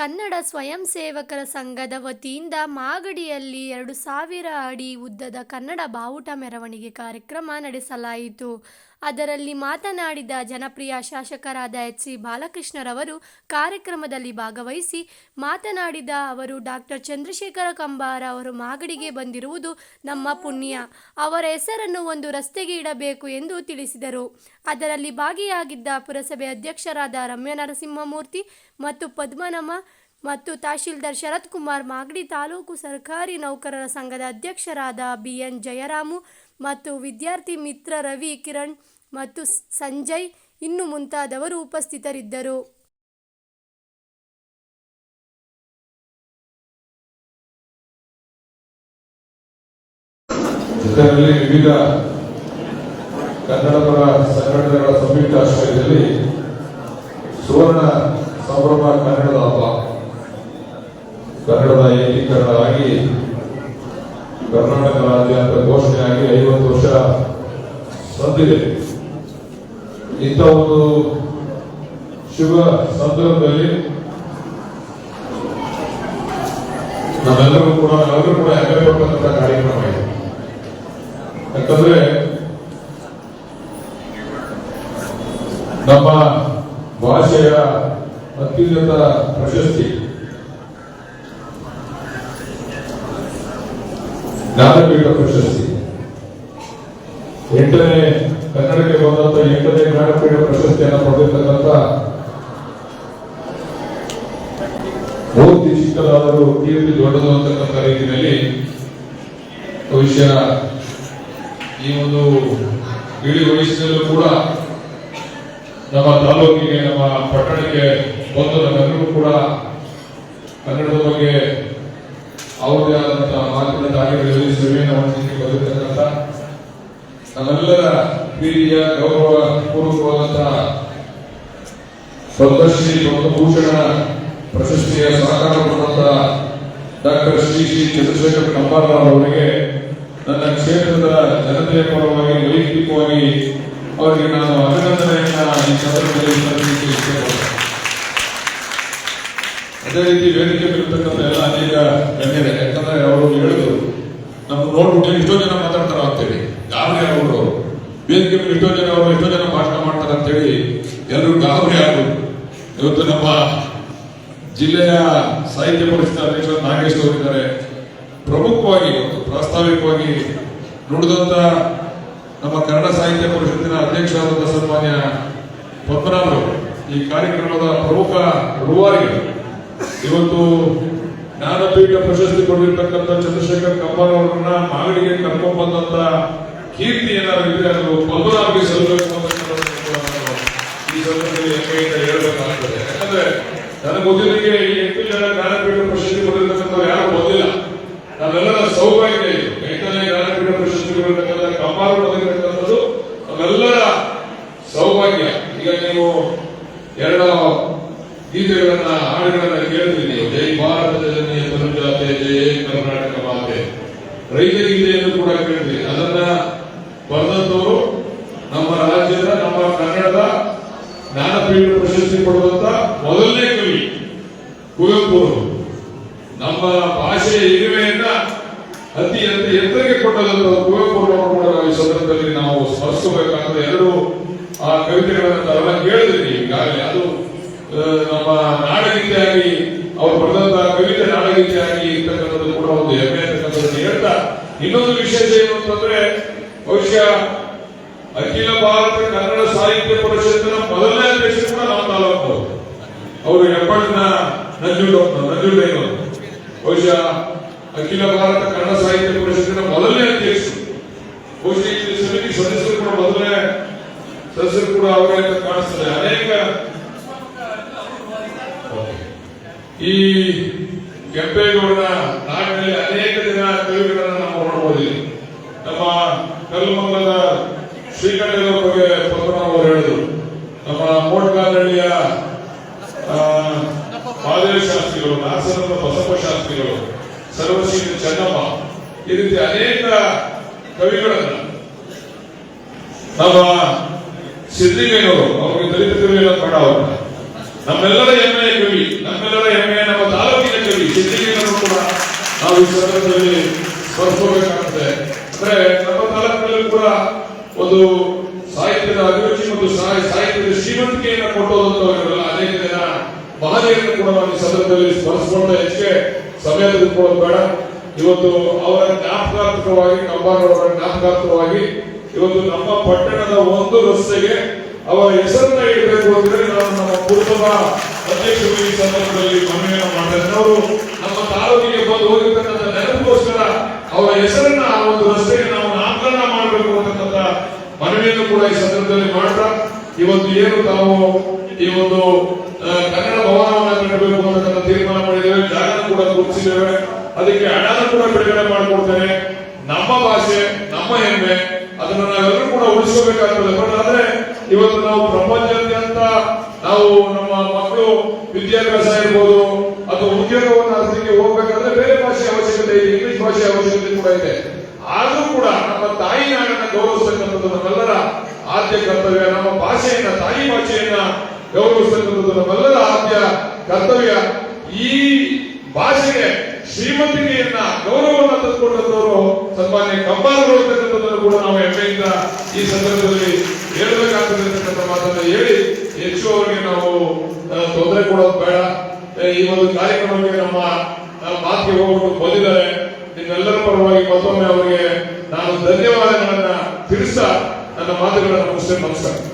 ಕನ್ನಡ ಸ್ವಯಂ ಸೇವಕರ ಸಂಘದ ವತಿಯಿಂದ ಮಾಗಡಿಯಲ್ಲಿ 2000 ಅಡಿ ಉದ್ದದ ಕನ್ನಡ ಬಾವುಟ ಮೆರವಣಿಗೆ ಕಾರ್ಯಕ್ರಮ ನಡೆಸಲಾಯಿತು. ಅದರಲ್ಲಿ ಮಾತನಾಡಿದ ಜನಪ್ರಿಯ ಶಾಸಕರಾದ ಎಚ್. ಬಾಲಕೃಷ್ಣರವರು ಕಾರ್ಯಕ್ರಮದಲ್ಲಿ ಭಾಗವಹಿಸಿ ಮಾತನಾಡಿದ ಅವರು, ಡಾಕ್ಟರ್ ಚಂದ್ರಶೇಖರ ಕಂಬಾರ ಅವರು ಮಾಗಡಿಗೆ ಬಂದಿರುವುದು ನಮ್ಮ ಪುಣ್ಯ. ಅವರ ಹೆಸರನ್ನು ಒಂದು ರಸ್ತೆಗೆ ಇಡಬೇಕು ಎಂದು ತಿಳಿಸಿದರು. ಅದರಲ್ಲಿ ಭಾಗಿಯಾಗಿದ್ದ ಪುರಸಭೆ ಅಧ್ಯಕ್ಷರಾದ ರಮ್ಯಾ ನರಸಿಂಹಮೂರ್ತಿ ಮತ್ತು ಪದ್ಮನಾಮ ಮತ್ತು ತಹಶೀಲ್ದಾರ್ ಶರತ್ ಕುಮಾರ್, ಮಾಗಡಿ ತಾಲೂಕು ಸರ್ಕಾರಿ ನೌಕರರ ಸಂಘದ ಅಧ್ಯಕ್ಷರಾದ BN ಜಯರಾಮು ಮತ್ತು ವಿದ್ಯಾರ್ಥಿ ಮಿತ್ರ ರವಿ, ಕಿರಣ್ ಮತ್ತು ಸಂಜಯ್ ಇನ್ನು ಮುಂತಾದವರು ಉಪಸ್ಥಿತರಿದ್ದರು. ಇದರಲ್ಲಿ ವಿವಿಧ ಕನ್ನಡಪರ ಸಂಘಟನೆಗಳ ಸಂಯುಕ್ತ ಆಶ್ರಯದಲ್ಲಿ ಸುವರ್ಣ ಸಂಭ್ರಮ ಕನ್ನಡದ ಹಬ್ಬ, ಕನ್ನಡದ ಏಕೀಕರಣವಾಗಿ ಕರ್ನಾಟಕ ರಾಜ್ಯ ಅಂತ ಘೋಷಣೆಯಾಗಿ 50 ವರ್ಷ ಸಂದಿದೆ. ಇಂಥ ಒಂದು ಶುಭ ಸಂದರ್ಭದಲ್ಲಿ ನಾವೆಲ್ಲರೂ ಕೂಡ ಹೆಮ್ಮೆ ಪಟ್ಟಂತಹ ಕಾರ್ಯಕ್ರಮ ಇದೆ. ಯಾಕಂದ್ರೆ ನಮ್ಮ ಭಾಷೆಯ ಅತ್ಯುನ್ನತ ಪ್ರಶಸ್ತಿ ಜ್ಞಾನಪೀಠ ಪ್ರಶಸ್ತಿ, 8ನೇ ಕನ್ನಡಕ್ಕೆ ಬಂದಂತ 8ನೇ ಜ್ಞಾನಪೀಠ ಪ್ರಶಸ್ತಿಯನ್ನು ಪಡೆದಿರ್ತಕ್ಕಂಥ ಮೂರ್ತಿ ಚಿಕ್ಕದಾದರೂ ಕೀರ್ತಿ ದೊಡ್ಡದು ಅಂತಕ್ಕಂಥ ರೀತಿಯಲ್ಲಿ ಭವಿಷ್ಯ ಈ ಒಂದು ಇಡೀ ವಯಸ್ಸಿನಲ್ಲೂ ಕೂಡ ನಮ್ಮ ತಾಲೂಕಿಗೆ, ನಮ್ಮ ಪಟ್ಟಣಕ್ಕೆ ಬಂದು ನಮ್ಮೆಲ್ಲರೂ ಕೂಡ ಕನ್ನಡದ ಬಗ್ಗೆ ಅವರದೇ ಆದಂತಹ ಮಾತಿನ ದಾರಿಗಳಲ್ಲಿ ಸೇವೆಯನ್ನು ಬಂದಿರತಕ್ಕಂಥ ನಮ್ಮೆಲ್ಲರ ಪ್ರೀತಿಯ ಗೌರವ ಪೂರ್ವಕವಾದಂತಹ ಪದ್ಮಶ್ರೀ ಪದ್ಮಭೂಷಣ ಪ್ರಶಸ್ತಿಯ ಸಹಕಾರ ಕೊಟ್ಟಂತಹ ಡಾಕ್ಟರ್ ಶ್ರೀ ಚಂದ್ರಶೇಖರ ಕಂಬಾರ ಅವರಿಗೆ ನನ್ನ ಕ್ಷೇತ್ರದ ಜನತೆಯ ಪರವಾಗಿ ವೈಯಕ್ತಿಕವಾಗಿ ಅವರಿಗೆ ನಾನು ಅಭಿನಂದನೆಯನ್ನ ಈ ಸಂದರ್ಭದಲ್ಲಿ ಇಷ್ಟಪಡ್ತೇನೆ. ಅದೇ ರೀತಿ ವೇದಿಕೆ ಇರತಕ್ಕಂಥ ಎಲ್ಲ ಅನೇಕ ಗಣ್ಯರೇ, ಯಾಕಂದ್ರೆ ಅವರು ಹೇಳಿದ್ರು ನಮ್ಗೆ ನೋಡ್ಬಿಟ್ಟು ಎಷ್ಟೋ ಜನ ಮಾತಾಡ್ತಾರ ಅಂತೇಳಿ, ಗಾಬರಿ ಅವರು ವೇದಿಕೆ ಎಷ್ಟೋ ಜನ ಭಾಷಣ ಮಾಡ್ತಾರೆ ಅಂತೇಳಿ ಎಲ್ಲರೂ ಗಾಬರಿ ಆಗೋದು. ಇವತ್ತು ನಮ್ಮ ಜಿಲ್ಲೆಯ ಸಾಹಿತ್ಯ ಪರಿಷತ್ ಅಧ್ಯಕ್ಷರು ನಾಗೇಶ್ ಅವರಿದ್ದಾರೆ. ಪ್ರಮುಖವಾಗಿ ಪ್ರಾಸ್ತಾವಿಕವಾಗಿ ನುಡಿದಂತ ನಮ್ಮ ಕನ್ನಡ ಸಾಹಿತ್ಯ ಪರಿಷತ್ತಿನ ಅಧ್ಯಕ್ಷರಾದಂತಹ ಸನ್ಮಾನ್ಯ ಪದ್ಮನಾಭರು ಈ ಕಾರ್ಯಕ್ರಮದ ಪ್ರಮುಖ ರೂವಾರಿಗಳು. ಇವತ್ತು ಜ್ಞಾನಪೀಠ ಪ್ರಶಸ್ತಿ ಪಡೆದಿರ್ತಕ್ಕಂಥ ಚಂದ್ರಶೇಖರ್ ಕಂಬಾರ ಅವರನ್ನ ಮಾಗಡಿಗೆ ಕರ್ಕೊಂಡು ಬಂದಂತ ಕೀರ್ತಿ ಏನಾದ್ರು ಇದ್ರೆ ಅದು ಪದ್ಮನಾಭಗೆ ಸಲ್ಲಬೇಕು ಅಂತ ಈ ಸಂದರ್ಭದಲ್ಲಿ ಹೆಮ್ಮೆಯಿಂದ ಹೇಳಬೇಕಾಗ್ತದೆ. ಯಾಕಂದ್ರೆ ನನಗೆ ಗೊತ್ತಿದ್ದಕ್ಕೆ ಈ 8 ಜನ ಜ್ಞಾನಪೀಠ ಪ್ರಶಸ್ತಿ ಪಡೆದಿರ್ತಕ್ಕಂಥವ್ರು ಯಾರು ಗೊತ್ತಿಲ್ಲ. ನಾವೆಲ್ಲರ ಸೌಭಾಗ್ಯ ಇದು. 8ನೇ ಜ್ಞಾನಪೀಠ ಪ್ರಶಸ್ತಿ ಪಡೆದಿರ್ತಕ್ಕಂಥ ಕಂಬಾರ ಪಡೆದಿರ್ತಕ್ಕಂಥದ್ದು ನಮ್ಮೆಲ್ಲರ ಸೌಭಾಗ್ಯ. ಈಗ ನೀವು 2 ಗೀತೆಗಳನ್ನ ಹಾಡುಗಳನ್ನ ಕೇಳಿದ್ರಿ ನೀವು. ಜೈ ಭಾರತ ಜನನೀಯ ತನುಜಾತೆ, ಜೈ ಕರ್ನಾಟಕ ಮಾತೆ, ರೈತ ಗೀತೆಯನ್ನು ಕೂಡ ಕೇಳಿದ್ರಿ. ಅದನ್ನ ಬರೆದಂತವರು ನಮ್ಮ ರಾಜ್ಯದ, ನಮ್ಮ ಕನ್ನಡದ ಜ್ಞಾನಪೀಠ ಪ್ರಶಸ್ತಿ ಪಡೆದಂತ ಮೊದಲನೇ ಕವಿ ಕುವೆಂಪು. ನಮ್ಮ ಭಾಷೆಯ ಹಿರಿಮೆಯನ್ನ ಅತಿ ಎತ್ತರಕ್ಕೆ ಕೊಟ್ಟದಂತ ಕುವೆಂಪು ಕೂಡ ಈ ಸಂದರ್ಭದಲ್ಲಿ ನಾವು ಸ್ಮರಿಸಬೇಕಾದ್ರೆ 2 ಆ ಕವಿತೆಗಳನ್ನ ತಾವೆಲ್ಲ ಕೇಳಿದ್ರಿ ಈಗಾಗಲೇ. ಅದು ನಮ್ಮ ನಾಡಗೀತೆಯಾಗಿ ಅವರು ಬರೆದಂತಹ ಕವಿತೆ ನಾಡಗೀತೆಯಾಗಿ ಇರ್ತಕ್ಕಂಥದ್ದು ಕೂಡ ಒಂದು ಹೆಮ್ಮೆ ಇರ್ತಕ್ಕಂಥದ್ದು ಹೇಳ್ತಾ, ಇನ್ನೊಂದು ವಿಶೇಷ ಏನು ಅಂತಂದ್ರೆ ಬಹುಶಃ ಅಖಿಲ ಭಾರತ ಕನ್ನಡ ಸಾಹಿತ್ಯ ಪರಿಷತ್ತಿನ ಮೊದಲನೇ ಅಧ್ಯಕ್ಷರು ಕೂಡ ನಮ್ಮ ತಾಲೂಕು ಅವರು ಹೆಬ್ಬಣ್ಣ ನಂಜುಂಡಯ್ಯನವರು. ಬಹುಶಃ ಅಖಿಲ ಭಾರತ ಕನ್ನಡ ಸಾಹಿತ್ಯ ಪರಿಷತ್ತಿನ ಮೊದಲನೇ ಅಧ್ಯಕ್ಷರು. ಬಹುಶಃ ಈ ಸಮಿತಿ ಸದಸ್ಯರು ಕೂಡ ಮೊದಲನೇ ಸದಸ್ಯರು ಕೂಡ ಅವರೇ ಅಂತ ಕಾಣಿಸ್ತದೆ. ಅನೇಕ ಈ ಕೆಂಪೇಗೌಡರ ನಾಡಿನಲ್ಲಿ ಅನೇಕ ಜನ ಕವಿಗಳನ್ನು ನಾವು ನೋಡಬಹುದು. ನಮ್ಮ ಕಲ್ಲುಮಂಗಲದ ಶ್ರೀಕಂಠೇಶ್ವರ ಬಗ್ಗೆ ಪದ್ಮನಾಭ ಅವರು ಹೇಳಿದ್ರು. ನಮ್ಮ ಮೋಟ್ಗಾನಹಳ್ಳಿಯ ಮಾದೇವ ಶಾಸ್ತ್ರಿಗಳು, ನಾಸರದ ಬಸಪ್ಪ ಶಾಸ್ತ್ರಿಗಳು, ಸರ್ವಶ್ರೀ ಚೆನ್ನಮ್ಮ, ಈ ರೀತಿ ಅನೇಕ ಕವಿಗಳನ್ನ ನಮ್ಮ ಸಿದ್ದಿಗೇನವರು, ಅವರಿಗೆ ದಲಿತ ಕವಿಗಳ ಪಡ ಅವರು ನಮ್ಮೆಲ್ಲರ ಹೆಮ್ಮೆಯ ಕವಿ, ನಮ್ಮೆಲ್ಲರ ಹೆಮ್ಮೆಯನ್ನ ಸಿದ್ಧಿಗೆಯನ್ನು ಕೂಡ ನಾವು ಈ ಸಂದರ್ಭದಲ್ಲಿ ಸ್ಮರಿಸಬೇಕಾಗ್ತದೆ. ಅಂದ್ರೆ ನಮ್ಮ ತಾಲೂಕಿನಲ್ಲಿ ಕೂಡ ಒಂದು ಸಾಹಿತ್ಯದ ಅಭಿರುಚಿ ಮತ್ತು ಸಾಹಿತ್ಯದ ಶ್ರೀಮಂತಿಕೆಯನ್ನು ಕೊಟ್ಟೋದಂತವರೆಲ್ಲ ಅನೇಕ ಜನ ಮಹನೀಯರನ್ನು ಕೂಡ ನಾವು ಈ ಸಂದರ್ಭದಲ್ಲಿ ಸ್ಮರಿಸಿಕೊಂಡ ಹೆಚ್ಚಿಗೆ ಸಮಯ ತೆಗೆದುಕೊಳ್ಳೋದು ಬೇಡ. ಇವತ್ತು ಅವರ ಜ್ಞಾಪಕಾರ್ಥಕವಾಗಿ ಕಂಬಾರವರ ಜ್ಞಾಪಕಾರ್ಥವಾಗಿ ಇವತ್ತು ನಮ್ಮ ಪಟ್ಟಣದ ಒಂದು ರಸ್ತೆಗೆ ಅವರ ಹೆಸರನ್ನ ಇಡಬೇಕು ಅಂದ್ರೆ ನಾವು ನಮ್ಮ ಪುರಸಭಾ ಅಧ್ಯಕ್ಷರು ಈ ಸಂದರ್ಭದಲ್ಲಿ ಮನವಿಯನ್ನು ಮಾಡಿದ್ದಾರೆ. ಅವರು ನಮ್ಮ ತಾಲೂಕಿಗೆ ಬಂದು ಹೋಗಿರ್ತಕ್ಕಂಥ ನೆನಪಿಗೋಸ್ಕರ ಅವರ ಹೆಸರನ್ನ ಆ ಒಂದು ರಸ್ತೆಗೆ ನಾವು ನಾಮಕರಣ ಮಾಡಬೇಕು ಅಂತಕ್ಕಂಥ ಮನವಿಯನ್ನು ಕೂಡ ಈ ಸಂದರ್ಭದಲ್ಲಿ ಮಾಡ್ತಾ ಇವತ್ತು ಏನು ತಾವು ಈ ಒಂದು ಕನ್ನಡ ಭವನವನ್ನು ಕಟ್ಟಬೇಕು ಅಂತಕ್ಕಂಥ ತೀರ್ಮಾನ ಮಾಡಿದ್ದೇವೆ. ಜಾಗ ಕೂಡ ಗುರುತಿಸಿದ್ದೇವೆ. ಅದಕ್ಕೆ ಹಣನ ಕೂಡ ಬಿಡುಗಡೆ ಮಾಡಿಕೊಡ್ತೇನೆ. ನಮ್ಮ ಭಾಷೆ, ನಮ್ಮ ಹೆಮ್ಮೆ, ಅದನ್ನ ನಾವೆಲ್ಲರೂ ಕೂಡ ಉಳಿಸಬೇಕಾಗ್ತದೆ. ಆದ್ರೆ ಇವತ್ತು ನಾವು ಪ್ರಪಂಚಾದ್ಯಂತ ನಾವು ನಮ್ಮ ಮಕ್ಕಳು ವಿದ್ಯಾಭ್ಯಾಸ ಇರ್ಬೋದು ಅಥವಾ ಉದ್ಯೋಗವನ್ನು ಅದಕ್ಕೆ ಹೋಗ್ಬೇಕಾದ್ರೆ ಬೇರೆ ಭಾಷೆ ಅವಶ್ಯಕತೆ ಇದೆ, ಇಂಗ್ಲಿಷ್ ಭಾಷೆ ಅವಶ್ಯಕತೆ ಕೂಡ ಇದೆ. ಆದ್ರೂ ಕೂಡ ನಮ್ಮ ತಾಯಿ ನಾಡನ್ನ ಗೌರವಿಸ್ತಕ್ಕಂಥದ್ದು ನಮ್ಮೆಲ್ಲರ ಆದ್ಯ ಕರ್ತವ್ಯ. ನಮ್ಮ ಭಾಷೆಯನ್ನ, ತಾಯಿ ಭಾಷೆಯನ್ನ ಗೌರವಿಸ್ತಕ್ಕಂಥದ್ದು ನಮ್ಮೆಲ್ಲರ ಆದ್ಯ ಕರ್ತವ್ಯ. ಈ ಭಾಷೆಗೆ ಶ್ರೀಮಂತಿಕೆಯನ್ನ, ಗೌರವವನ್ನು ತಂದುಕೊಂಡವರು ಸನ್ಮಾನ್ಯ ಕಂಬಾರರು ಅಂತಕ್ಕಂಥದ್ದನ್ನು ಕೂಡ ನಾವು ಹೆಮ್ಮೆಯಿಂದ ಈ ಸಂದರ್ಭದಲ್ಲಿ ಹೇಳಬೇಕಾಗ್ತದೆ ಅಂತಕ್ಕಂಥ ಮಾತನ್ನ ಹೇಳಿ ಹೆಚ್ಚು ಅವರಿಗೆ ನಾವು ತೊಂದರೆ ಕೊಡೋದು ಬೇಡ. ಈ ಒಂದು ಕಾರ್ಯಕ್ರಮಕ್ಕೆ ನಮ್ಮ ಮಾತಿಗೆ ಹೋಗ್ಬಿಟ್ಟು ಬಂದಿದ್ದಾರೆ. ನಿಮ್ಮೆಲ್ಲರ ಪರವಾಗಿ ಮತ್ತೊಮ್ಮೆ ಅವರಿಗೆ ನಾನು ಧನ್ಯವಾದಗಳನ್ನ ತಿಳಿಸ್ತಾ ನನ್ನ ಮಾತುಗಳನ್ನು ಮುಗಿಸ್ತೇನೆ. ನಮಸ್ಕಾರ.